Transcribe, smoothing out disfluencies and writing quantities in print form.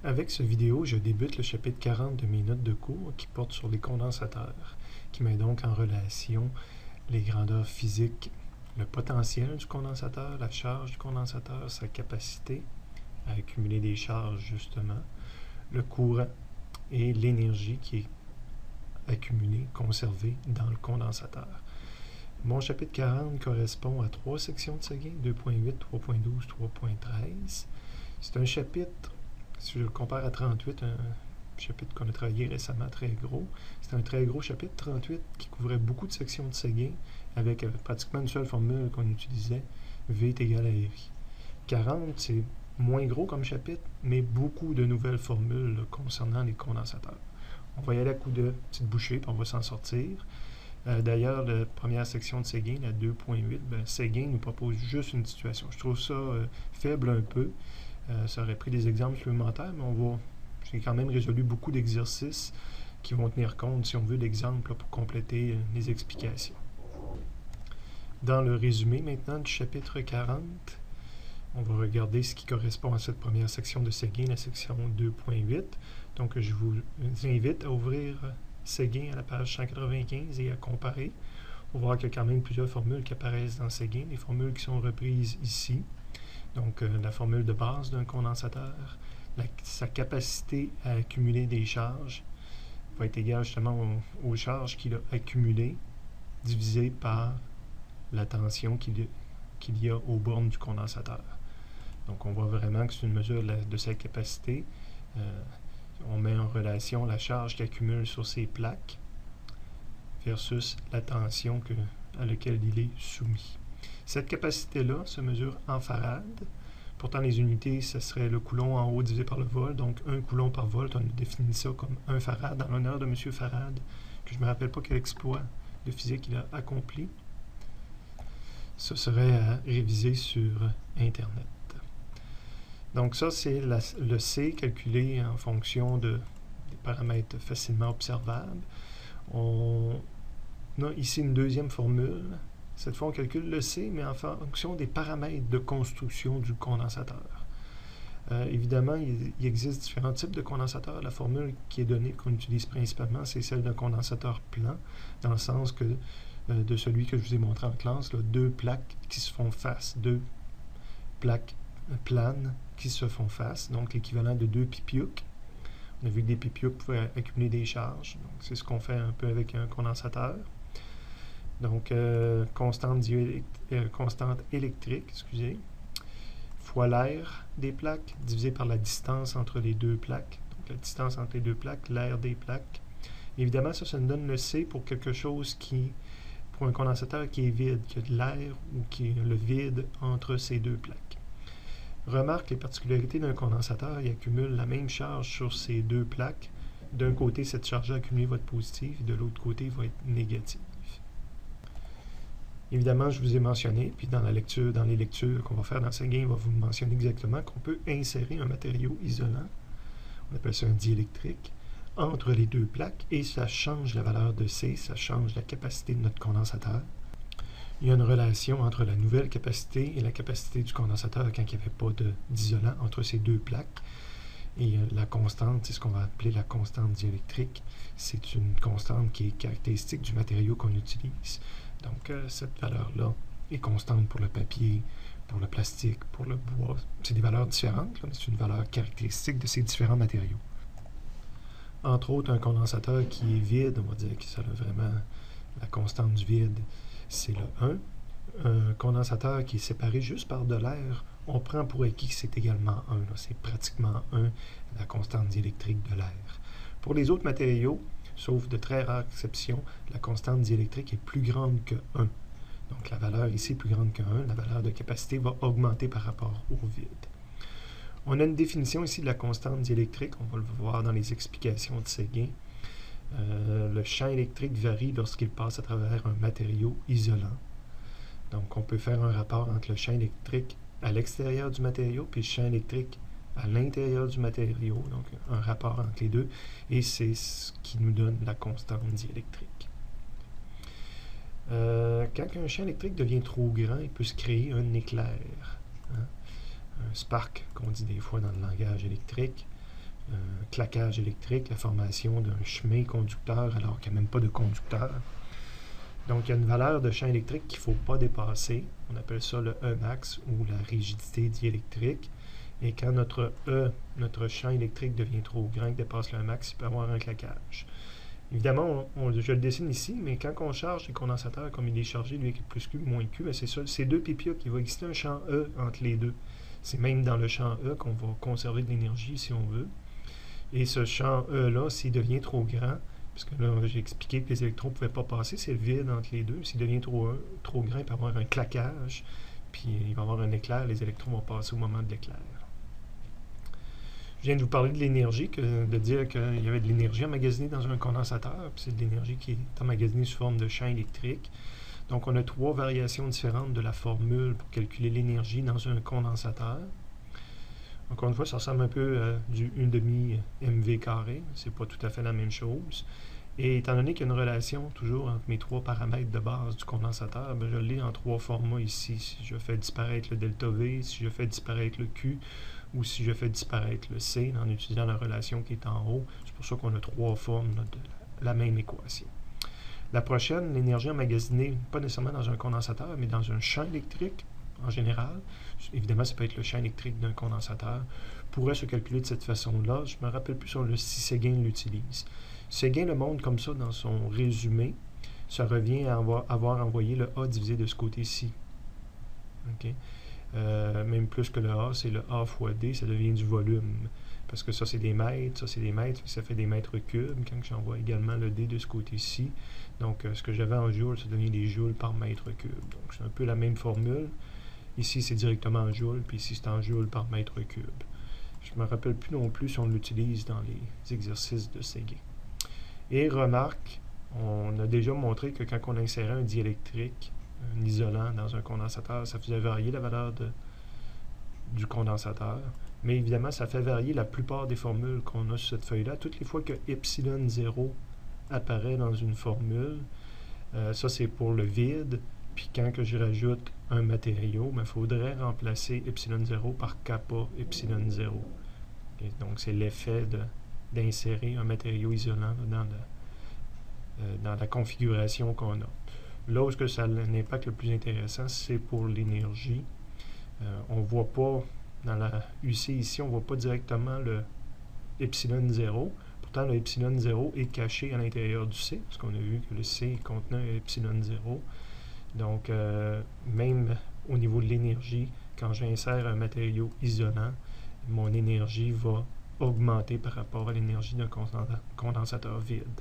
Avec ce vidéo, je débute le chapitre 40 de mes notes de cours qui porte sur les condensateurs, qui met donc en relation les grandeurs physiques, le potentiel du condensateur, la charge du condensateur, sa capacité à accumuler des charges justement, le courant et l'énergie qui est accumulée, conservée dans le condensateur. Mon chapitre 40 correspond à 3 sections de Seguin, 2.8, 3.12, 3.13. C'est un chapitre, si je le compare à 38, un chapitre qu'on a travaillé récemment, très gros. C'est un très gros chapitre, 38, qui couvrait beaucoup de sections de Seguin, avec pratiquement une seule formule qu'on utilisait, V est égal à RI. 40, c'est moins gros comme chapitre, mais beaucoup de nouvelles formules concernant les condensateurs. On va y aller à coup de petite bouchée, puis on va s'en sortir. D'ailleurs, la première section de Seguin, la 2.8, Seguin nous propose juste une situation. Je trouve ça faible un peu. Ça aurait pris des exemples supplémentaires, mais j'ai quand même résolu beaucoup d'exercices qui vont tenir compte, si on veut, d'exemples pour compléter les explications. Dans le résumé maintenant du chapitre 40, on va regarder ce qui correspond à cette première section de Seguin, la section 2.8. Donc, je vous invite à ouvrir Seguin à la page 195 et à comparer. On va voir qu'il y a quand même plusieurs formules qui apparaissent dans Seguin, les formules qui sont reprises ici. Donc, la formule de base d'un condensateur, sa capacité à accumuler des charges va être égale justement aux charges qu'il a accumulées divisé par la tension qu'il y a aux bornes du condensateur. Donc, on voit vraiment que c'est une mesure de sa capacité. On met en relation la charge qu'il accumule sur ses plaques versus la tension à laquelle il est soumis. Cette capacité-là se mesure en farad. Pourtant, les unités, ce serait le coulomb en haut divisé par le volt. Donc, 1 coulomb par volt, on a défini ça comme 1 farad, en l'honneur de M. Farad, que je ne me rappelle pas quel exploit de physique il a accompli. Ce serait à réviser sur Internet. Donc ça, c'est le C calculé en fonction des paramètres facilement observables. On a ici une deuxième formule. Cette fois, on calcule le C, mais en fonction des paramètres de construction du condensateur. Évidemment, il existe différents types de condensateurs. La formule qui est donnée, qu'on utilise principalement, c'est celle d'un condensateur plan, dans le sens que de celui que je vous ai montré en classe, là, deux plaques qui se font face, deux plaques planes qui se font face, donc l'équivalent de deux pipiouks. On a vu que des pipiouks pouvaient accumuler des charges, donc c'est ce qu'on fait un peu avec un condensateur. Donc, constante électrique, fois l'air des plaques, divisé par la distance entre les deux plaques. Donc, la distance entre les deux plaques, l'air des plaques. Évidemment, ça nous donne le C pour quelque chose pour un condensateur qui est vide, qui a de l'air ou qui a le vide entre ces deux plaques. Remarque les particularités d'un condensateur, il accumule la même charge sur ces deux plaques. D'un côté, cette charge accumulée va être positive, et de l'autre côté, va être négative. Évidemment, je vous ai mentionné, puis dans les lectures qu'on va faire dans Seguin, il va vous mentionner exactement qu'on peut insérer un matériau isolant, on appelle ça un diélectrique, entre les deux plaques, et ça change la valeur de C, ça change la capacité de notre condensateur. Il y a une relation entre la nouvelle capacité et la capacité du condensateur quand il n'y avait pas d'isolant entre ces deux plaques. Et la constante, c'est ce qu'on va appeler la constante diélectrique. C'est une constante qui est caractéristique du matériau qu'on utilise. Donc, cette valeur-là est constante pour le papier, pour le plastique, pour le bois. C'est des valeurs différentes, là, mais c'est une valeur caractéristique de ces différents matériaux. Entre autres, un condensateur qui est vide, on va dire que ça a vraiment la constante du vide, c'est le 1. Un condensateur qui est séparé juste par de l'air, on prend pour acquis que c'est également 1. C'est pratiquement 1, la constante diélectrique de l'air. Pour les autres matériaux, sauf de très rares exceptions, la constante diélectrique est plus grande que 1. Donc la valeur ici est plus grande que 1. La valeur de capacité va augmenter par rapport au vide. On a une définition ici de la constante diélectrique. On va le voir dans les explications de Seguin. Le champ électrique varie lorsqu'il passe à travers un matériau isolant. Donc, on peut faire un rapport entre le champ électrique à l'extérieur du matériau puis le champ électrique à l'intérieur du matériau. Donc, un rapport entre les deux. Et c'est ce qui nous donne la constante diélectrique. Quand un champ électrique devient trop grand, il peut se créer un éclair. Un spark, qu'on dit des fois dans le langage électrique. claquage électrique, la formation d'un chemin conducteur alors qu'il n'y a même pas de conducteur. Donc, il y a une valeur de champ électrique qu'il ne faut pas dépasser. On appelle ça le E max ou la rigidité diélectrique. Et quand notre champ électrique devient trop grand, qu'il dépasse le E max, il peut y avoir un claquage. Évidemment, je le dessine ici, mais quand on charge les condensateurs, comme il est chargé, lui, avec plus Q, moins Q, c'est ça, c'est deux PPA qui va exister un champ E entre les deux. C'est même dans le champ E qu'on va conserver de l'énergie, si on veut. Et ce champ E-là, s'il devient trop grand, parce que là, j'ai expliqué que les électrons ne pouvaient pas passer, c'est le vide entre les deux. S'il devient trop grand, il peut y avoir un claquage, puis il va y avoir un éclair, les électrons vont passer au moment de l'éclair. Je viens de vous parler de l'énergie, de dire qu'il y avait de l'énergie emmagasinée dans un condensateur, puis c'est de l'énergie qui est emmagasinée sous forme de champ électrique. Donc, on a trois variations différentes de la formule pour calculer l'énergie dans un condensateur. Encore une fois, ça ressemble un peu à du 1/2 mv carré. C'est pas tout à fait la même chose. Et étant donné qu'il y a une relation toujours entre mes trois paramètres de base du condensateur, je l'ai en trois formats ici. Si je fais disparaître le delta V, si je fais disparaître le Q, ou si je fais disparaître le C en utilisant la relation qui est en haut. C'est pour ça qu'on a trois formes de la même équation. La prochaine, l'énergie emmagasinée, pas nécessairement dans un condensateur, mais dans un champ électrique en général, évidemment ça peut être le champ électrique d'un condensateur, pourrait se calculer de cette façon-là. Je ne me rappelle plus si Séguin l'utilise. Séguin le montre comme ça dans son résumé. Ça revient à avoir envoyé le A divisé de ce côté-ci. Okay? Même plus que le A, c'est le A fois D, ça devient du volume. Parce que ça, c'est des mètres, ça, c'est des mètres, ça fait des mètres cubes quand j'envoie également le D de ce côté-ci. Donc, ce que j'avais en joules, ça devient des joules par mètre cube. Donc, c'est un peu la même formule. Ici, c'est directement en joules, puis ici, c'est en joules par mètre cube. Je ne me rappelle plus non plus si on l'utilise dans les exercices de Séguin. Et remarque, on a déjà montré que quand on insérait un diélectrique, un isolant dans un condensateur, ça faisait varier la valeur du condensateur. Mais évidemment, ça fait varier la plupart des formules qu'on a sur cette feuille-là. Toutes les fois que epsilon 0 apparaît dans une formule, ça c'est pour le vide. Puis quand que je rajoute un matériau, il faudrait remplacer epsilon 0 par kappa epsilon 0. Okay? Donc c'est l'effet d'insérer un matériau isolant dans la configuration qu'on a. Là où ça a l'impact le plus intéressant, c'est pour l'énergie. On ne voit pas, dans la UC ici, on ne voit pas directement le epsilon 0. Pourtant, le epsilon 0 est caché à l'intérieur du C, parce qu'on a vu que le C contenait un epsilon 0. Donc, même au niveau de l'énergie, quand j'insère un matériau isolant, mon énergie va augmenter par rapport à l'énergie d'un condensateur vide.